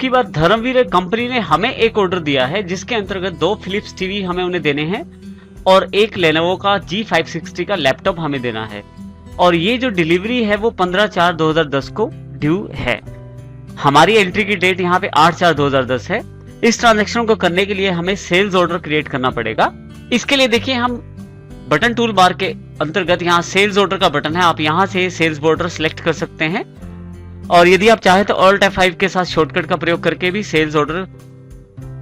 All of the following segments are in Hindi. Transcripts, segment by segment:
की बात धर्मवीर कंपनी ने हमें एक ऑर्डर दिया है जिसके अंतर्गत 2 फिलिप्स टीवी हमें उन्हें देने हैं और एक लेनोवो का G560 का लैपटॉप हमें देना है और ये जो डिलीवरी है वो 15/4/2010 को ड्यू है। हमारी एंट्री की डेट यहाँ पे 8/4/2010 है। इस ट्रांजैक्शन को करने के लिए हमें सेल्स ऑर्डर क्रिएट करना पड़ेगा। इसके लिए देखिए हम बटन टूल बार के अंतर्गत यहाँ सेल्स ऑर्डर का बटन है, आप यहाँ से सेल्स ऑर्डर सिलेक्ट कर सकते हैं और यदि आप चाहे तो Alt F5 के साथ शॉर्टकट का प्रयोग करके भी सेल्स ऑर्डर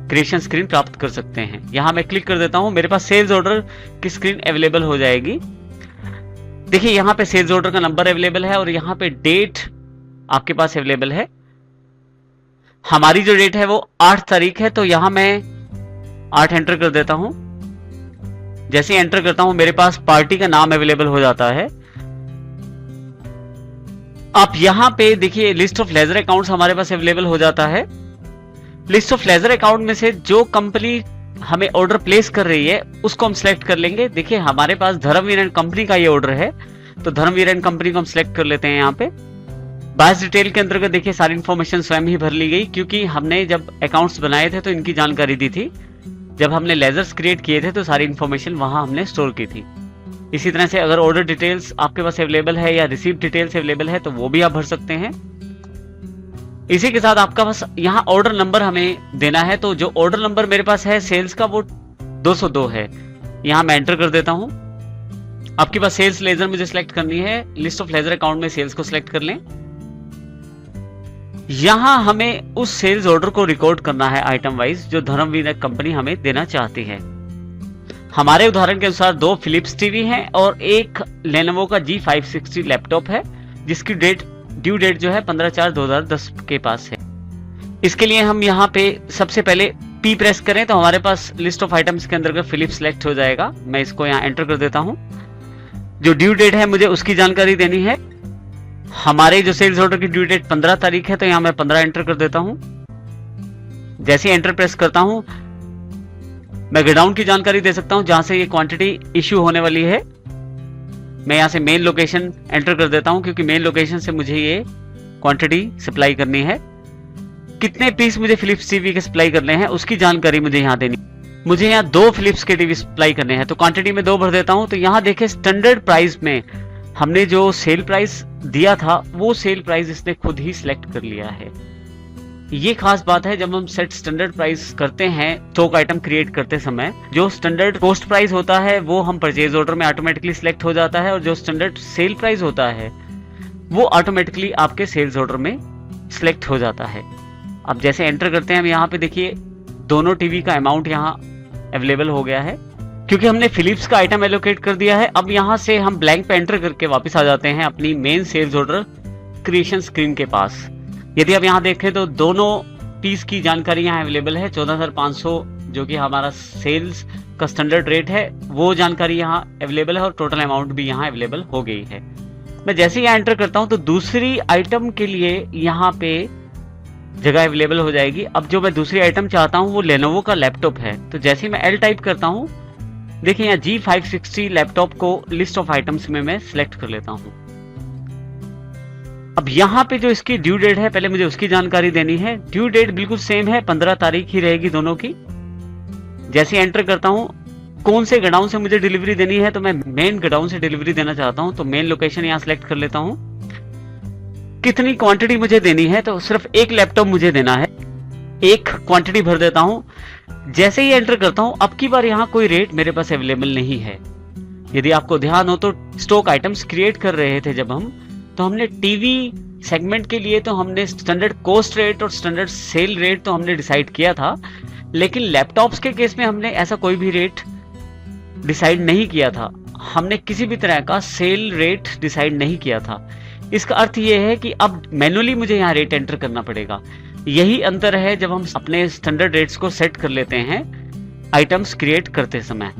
क्रिएशन स्क्रीन प्राप्त कर सकते हैं। यहाँ मैं क्लिक कर देता हूँ, मेरे पास सेल्स ऑर्डर की स्क्रीन अवेलेबल हो जाएगी। देखिए यहाँ पे सेल्स ऑर्डर का नंबर अवेलेबल है और यहाँ पे डेट आपके पास अवेलेबल है। हमारी जो डेट है वो 8 तारीख है, तो यहां मैं 8 एंटर कर देता हूं। जैसे ही एंटर करता हूं मेरे पास पार्टी का नाम अवेलेबल हो जाता है। आप यहां पे देखिए लिस्ट ऑफ लेजर अकाउंट्स हमारे पास अवेलेबल हो जाता है। लिस्ट ऑफ लेजर अकाउंट में से जो कंपनी हमें ऑर्डर प्लेस कर रही है उसको हम सिलेक्ट कर लेंगे। देखिए हमारे पास धर्मवीर एंड कंपनी का ये ऑर्डर है, तो धर्मवीर एंड कंपनी को हम सिलेक्ट कर लेते हैं। यहाँ पे बायस डिटेल के अंतर्गत देखिए सारी इन्फॉर्मेशन स्वयं ही भर ली गई, क्योंकि हमने जब अकाउंट्स बनाए थे तो इनकी जानकारी दी थी। जब हमने लेजर्स क्रिएट किए थे तो सारी इन्फॉर्मेशन वहां हमने स्टोर की थी। इसी तरह से अगर ऑर्डर डिटेल्स आपके पास अवेलेबल है या रिसीव डिटेल्स अवेलेबल है तो वो भी आप भर सकते हैं। इसी के साथ आपका पास यहाँ ऑर्डर नंबर हमें देना है, तो जो ऑर्डर नंबर मेरे पास है सेल्स का वो 202 है। यहाँ मैं एंटर कर देता हूँ। आपके पास सेल्स लेजर मुझे सिलेक्ट करनी है, लिस्ट ऑफ लेजर अकाउंट में सेल्स को सिलेक्ट कर लें। यहां हमें उस सेल्स ऑर्डर को रिकॉर्ड करना है आइटम वाइज जो धर्मवीर कंपनी हमें देना चाहती है। हमारे उदाहरण के अनुसार 2 फिलिप्स टीवी हैं और एक लेनोवो का G560 लैपटॉप है जिसकी ड्यू डेट जो है 15/4/2010 के पास है। इसके लिए हम यहाँ पे सबसे पहले P प्रेस करें तो हमारे पास लिस्ट ऑफ आइटम्स के अंदर फिलिप्स सिलेक्ट हो जाएगा। मैं इसको यहाँ एंटर कर देता हूँ। जो ड्यू डेट है मुझे उसकी जानकारी देनी है। हमारे जो सेल्स ऑर्डर की ड्यू डेट 15 तारीख है, तो यहां मैं 15 एंटर कर देता हूं। जैसे ही एंटर प्रेस करता हूं मैं गोडाउन की जानकारी दे सकता हूं जहां से ये क्वांटिटी इश्यू होने वाली है। मैं यहां से मेन लोकेशन एंटर कर देता हूं क्योंकि मेन लोकेशन से मुझे ये क्वांटिटी सप्लाई करनी है। कितने पीस मुझे फिलिप्स टीवी के सप्लाई करने हैं उसकी जानकारी मुझे यहाँ देनी। मुझे यहाँ 2 फिलिप्स के टीवी सप्लाई करने हैं, तो क्वांटिटी में 2 भर देता हूं। तो यहाँ देखे स्टैंडर्ड प्राइस में हमने जो सेल प्राइस दिया था वो सेल प्राइस इसने खुद ही सिलेक्ट कर लिया है। ये खास बात है, जब हम सेट स्टैंडर्ड प्राइस करते हैं स्टॉक आइटम क्रिएट करते समय जो स्टैंडर्ड कॉस्ट प्राइस होता है वो हम परचेज ऑर्डर में ऑटोमेटिकली सिलेक्ट हो जाता है और जो स्टैंडर्ड सेल प्राइस होता है वो ऑटोमेटिकली आपके सेल्स ऑर्डर में सिलेक्ट हो जाता है। अब जैसे एंटर करते हैं हम यहाँ पे देखिए दोनों टीवी का अमाउंट यहाँ अवेलेबल हो गया है क्योंकि हमने फिलिप्स का आइटम एलोकेट कर दिया है। अब यहाँ से हम ब्लैंक पे एंटर करके वापस आ जाते हैं अपनी main sales order creation screen के पास। यदि आप यहाँ देखें तो दोनों पीस की जानकारी यहाँ अवेलेबल है। 14,500 जो कि हमारा सेल्स का स्टैंडर्ड रेट है वो जानकारी यहाँ अवेलेबल है और टोटल अमाउंट भी यहाँ अवेलेबल हो गई है। मैं जैसे यहाँ एंटर करता हूँ तो दूसरी आइटम के लिए यहाँ पे जगह अवेलेबल हो जाएगी। अब जो मैं दूसरी आइटम चाहता हूँ वो लेनोवो का लैपटॉप है, तो जैसे ही मैं L टाइप करता हूँ देखिए यहाँ G560 लैपटॉप को लिस्ट ऑफ आइटम्स में मैं सिलेक्ट कर लेता हूं। अब यहाँ पे जो इसकी ड्यू डेट है पहले मुझे उसकी जानकारी देनी है। ड्यू डेट बिल्कुल सेम है, 15 तारीख ही रहेगी दोनों की। जैसे एंटर करता हूं कौन से गोडाउन से मुझे डिलीवरी देनी है, तो मैं मेन गोडाउन से डिलीवरी देना चाहता हूं, तो मेन लोकेशन यहाँ सिलेक्ट कर लेता हूं। कितनी क्वांटिटी मुझे देनी है, तो सिर्फ एक लैपटॉप मुझे देना है, एक क्वांटिटी भर देता हूं। जैसे ही एंटर करता हूं अब की बार यहाँ कोई रेट मेरे पास अवेलेबल नहीं है। यदि आपको ध्यान हो तो स्टॉक आइटम्स क्रिएट कर रहे थे जब हम, तो हमने टीवी सेगमेंट के लिए तो हमने स्टैंडर्ड कॉस्ट रेट और स्टैंडर्ड सेल रेट तो हमने डिसाइड किया था, लेकिन लैपटॉप्स के केस में हमने ऐसा कोई भी रेट डिसाइड नहीं किया था। हमने किसी भी तरह का सेल रेट डिसाइड नहीं किया था। इसका अर्थ यह है कि अब मैन्युअली मुझे यहाँ रेट एंटर करना पड़ेगा। यही अंतर है जब हम अपने स्टैंडर्ड रेट्स को सेट कर लेते हैं आइटम्स क्रिएट करते समय।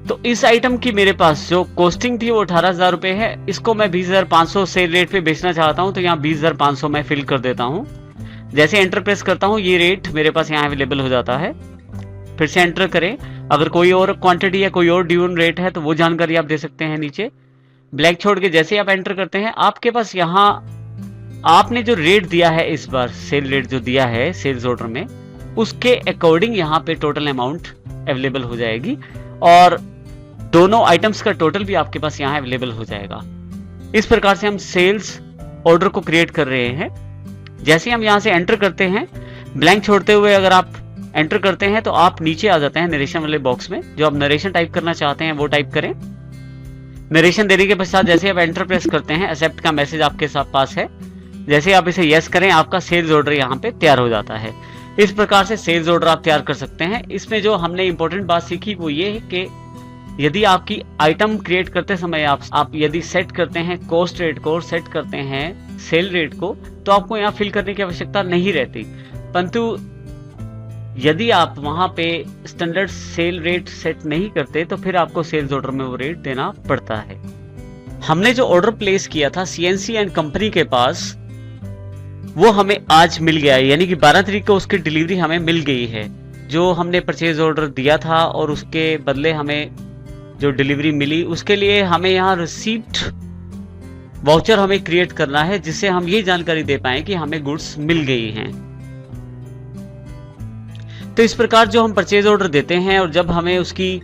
तो इस आइटम की मेरे पास जो कॉस्टिंग थी वो 18,000 रुपए है। इसको मैं 20,500 सेल रेट पे बेचना चाहता हूं, तो यहाँ 20,500 मैं फिल कर देता हूं। जैसे एंटर प्रेस करता हूं ये रेट मेरे पास यहाँ अवेलेबल हो जाता है। फिर से एंटर करें, अगर कोई और क्वांटिटी या कोई और ड्यून रेट है तो वो जानकारी आप दे सकते हैं नीचे। ब्लैक छोड़ के जैसे आप एंटर करते हैं आपके पास यहाँ आपने जो रेट दिया है इस बार, सेल रेट जो दिया है सेल्स ऑर्डर में, उसके अकॉर्डिंग यहाँ पे टोटल अमाउंट अवेलेबल हो जाएगी और दोनों आइटम्स का टोटल भी आपके पास यहाँ अवेलेबल हो जाएगा। इस प्रकार से हम सेल्स ऑर्डर को क्रिएट कर रहे हैं। जैसे हम यहाँ से एंटर करते हैं, ब्लैंक छोड़ते हुए अगर आप एंटर करते हैं तो आप नीचे आ जाते हैं नरेशन वाले बॉक्स में। जो आप नरेशन टाइप करना चाहते हैं वो टाइप करें। नरेशन देने के पश्चात जैसे आप एंटर प्रेस करते हैं, एक्सेप्ट का मैसेज आपके साथ पास है। जैसे आप इसे यस करें, आपका सेल्स ऑर्डर यहाँ पे तैयार हो जाता है। इस प्रकार से सेल्स ऑर्डर आप तैयार कर सकते हैं। इसमें जो हमने इंपॉर्टेंट बात सीखी वो ये है कि यदि आपकी आइटम क्रिएट करते समय आप यदि सेट करते हैं कॉस्ट रेट को और सेट करते हैं सेल रेट को, तो आपको यहाँ फिल करने की आवश्यकता नहीं रहती। परंतु यदि आप वहां पे स्टैंडर्ड सेल रेट सेट नहीं करते तो फिर आपको सेल्स ऑर्डर में वो रेट देना पड़ता है। हमने जो ऑर्डर प्लेस किया था सीएनसी एंड कंपनी के पास, वो हमें आज मिल गया है, यानी कि 12 तारीख को उसकी डिलीवरी हमें मिल गई है। जो हमने परचेज ऑर्डर दिया था और उसके बदले हमें जो डिलीवरी मिली, उसके लिए हमें यहाँ रिसीप्ट वाउचर हमें क्रिएट करना है, जिससे हम ये जानकारी दे पाए कि हमें गुड्स मिल गई हैं। तो इस प्रकार जो हम परचेज ऑर्डर देते हैं और जब हमें उसकी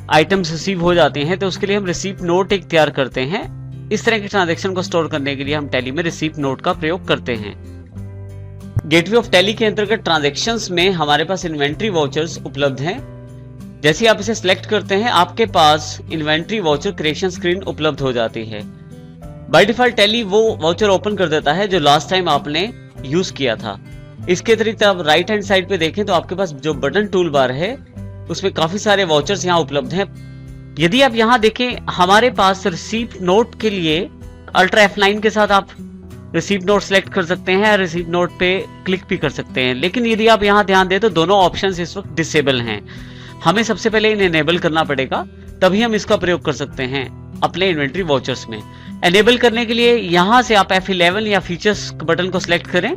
आइटम्स रिसीव हो जाते हैं तो उसके लिए हम रिसीप्ट नोट एक तैयार करते हैं। इस तरह के ट्रांजैक्शन को स्टोर करने के लिए हम टैली में रिसीप्ट नोट का प्रयोग करते हैं। गेटवे ऑफ टैली के अंतर्गत ट्रांजैक्शंस में हमारे पास इन्वेंट्री वाउचर्स उपलब्ध हैं। जैसे आप इसे सिलेक्ट करते हैं, आपके पास इन्वेंट्री वाउचर क्रिएशन स्क्रीन उपलब्ध हो जाती है। बाय डिफॉल्ट टैली वो वाउचर ओपन कर देता है जो लास्ट टाइम आपने यूज किया था। इसके अतिरिक्त आप राइट हैंड साइड पे देखें तो आपके पास जो बटन टूल बार है उसमें काफी सारे वाउचर्स यहाँ उपलब्ध हैं। यदि आप यहाँ देखें, हमारे पास रिसीप्ट नोट के लिए अल्ट्रा F9 के साथ आप रिसीप्ट नोट सेलेक्ट कर सकते हैं, रिसीप्ट नोट पे क्लिक भी कर सकते हैं। लेकिन यदि आप यहाँ ध्यान दें तो दोनों ऑप्शंस इस वक्त डिसेबल हैं। हमें सबसे पहले इन्हें एनेबल करना पड़ेगा, तभी हम इसका प्रयोग कर सकते हैं अपने इन्वेंट्री वाउचर्स में। एनेबल करने के लिए यहाँ से आप F11 या फीचर्स बटन को सिलेक्ट करें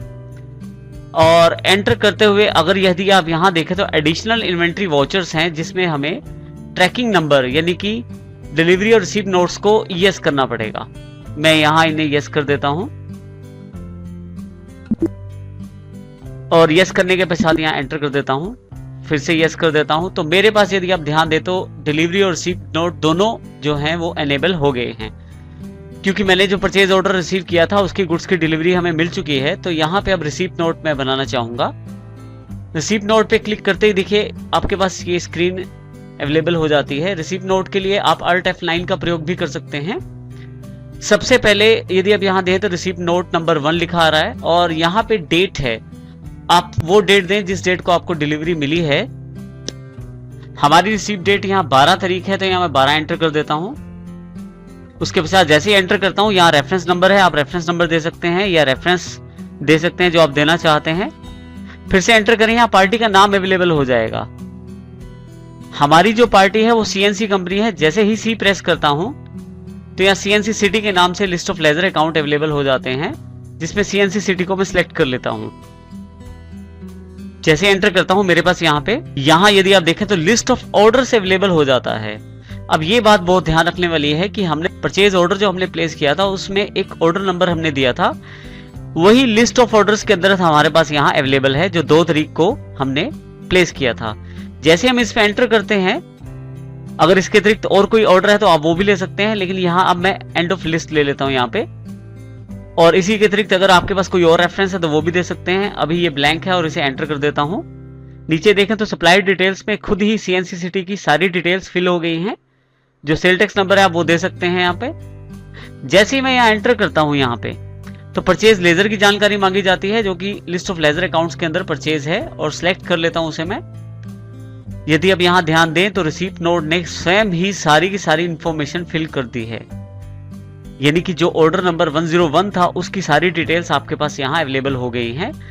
और एंटर करते हुए अगर यदि आप यहाँ देखें तो एडिशनल इन्वेंट्री वाउचर्स हैं, जिसमें हमें ट्रैकिंग नंबर यानी कि डिलीवरी और रिसीप्ट नोट्स को यस करना पड़ेगा। मैं यहाँ इन्हें यस कर देता हूँ और यस करने के पश्चात यहाँ एंटर कर देता हूँ, फिर से यस कर देता हूँ। तो मेरे पास यदि आप ध्यान दें तो डिलीवरी और रिसीप्ट नोट दोनों जो हैं वो एनेबल हो गए हैं, क्योंकि मैंने जो परचेज ऑर्डर रिसीव किया था उसकी गुड्स की डिलीवरी हमें मिल चुकी है। तो यहाँ पे अब रिसीप्ट नोट मैं बनाना चाहूंगा। रिसीप्ट नोट पे क्लिक करते ही देखिए आपके पास ये स्क्रीन अवेलेबल हो जाती है। रिसीप्ट नोट के लिए आप अल्ट F9 का प्रयोग भी कर सकते हैं। सबसे पहले यदि आप यहाँ दें तो रिसीप्ट नोट नंबर 1 लिखा आ रहा है और यहाँ पे डेट है, आप वो डेट दें जिस डेट को आपको डिलीवरी मिली है। हमारी रिसीप्ट डेट यहाँ 12 तारीख है, तो यहाँ मैं 12 एंटर कर देता हूँ। उसके पश्चात जैसे ही एंटर करता हूँ, यहाँ रेफरेंस नंबर है, आप रेफरेंस नंबर दे सकते हैं या रेफरेंस दे सकते हैं जो आप देना चाहते हैं। फिर से एंटर करें, यहाँ पार्टी का नाम अवेलेबल हो जाएगा। हमारी जो पार्टी है वो CNC कंपनी है। जैसे ही सी प्रेस करता हूँ तो यहाँ CNC सिटी के नाम से list of ledger account available हो जाते हैं, जिसमें CNC सिटी को मैं सिलेक्ट कर लेता हूँ। जैसे एंटर करता हूँ मेरे पास यहाँ यदि आप देखें तो लिस्ट ऑफ ऑर्डर से अवेलेबल हो जाता है। अब ये बात बहुत ध्यान रखने वाली है कि हमने परचेज ऑर्डर जो हमने प्लेस किया था उसमें एक ऑर्डर नंबर हमने दिया था, वही लिस्ट ऑफ ऑर्डर्स के अंदर हमारे पास यहाँ अवेलेबल है जो 2 तारीख को हमने प्लेस किया था। जैसे हम इस पे एंटर करते हैं, अगर इसके अतिरिक्त और कोई ऑर्डर है तो आप वो भी ले सकते हैं, लेकिन यहाँ अब मैं एंड ऑफ लिस्ट ले लेता हूँ यहाँ पे। और इसी के अतिरिक्त अगर आपके पास कोई और रेफरेंस है तो वो भी दे सकते हैं। अभी ये ब्लैंक है और इसे एंटर कर देता हूँ। नीचे देखें तो सप्लायर डिटेल्स में खुद ही CNC सिटी की सारी डिटेल्स फिल हो गई हैं। जो सेल टैक्स नंबर है आप वो दे सकते हैं यहाँ पे। जैसे ही मैं यहाँ एंटर करता हूँ यहाँ पे तो परचेज लेजर की जानकारी मांगी जाती है, जो कि लिस्ट ऑफ लेजर अकाउंट्स के अंदर परचेज है, और सिलेक्ट कर लेता हूँ उसे मैं। यदि आप यहाँ ध्यान दें तो रिसीप्ट नोट ने स्वयं ही सारी की सारी इंफॉर्मेशन फिल कर दी है, यानी कि जो ऑर्डर नंबर 101 था उसकी सारी डिटेल्स आपके पास यहाँ अवेलेबल हो गई हैं।